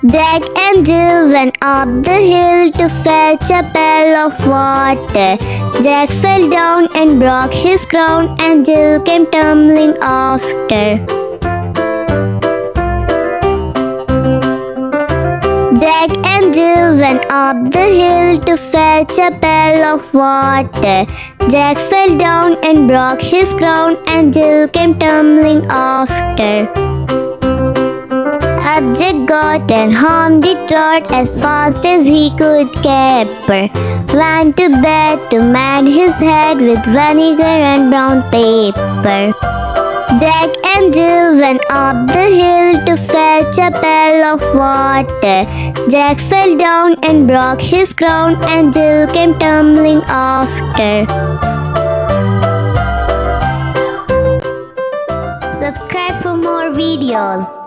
Jack and Jill went up the hill to fetch a pail of water. Jack fell down and broke his crown, and Jill came tumbling after. Jack and Jill went up the hill to fetch a pail of water. Jack fell down and broke his crown, and Jill came tumbling after. Up Jack got and home did trot as fast as he could caper. Went to bed to mend his head with vinegar and brown paper. Jack and Jill went up the hill to fetch a pail of water. Jack fell down and broke his crown, and Jill came tumbling after. Subscribe for more videos.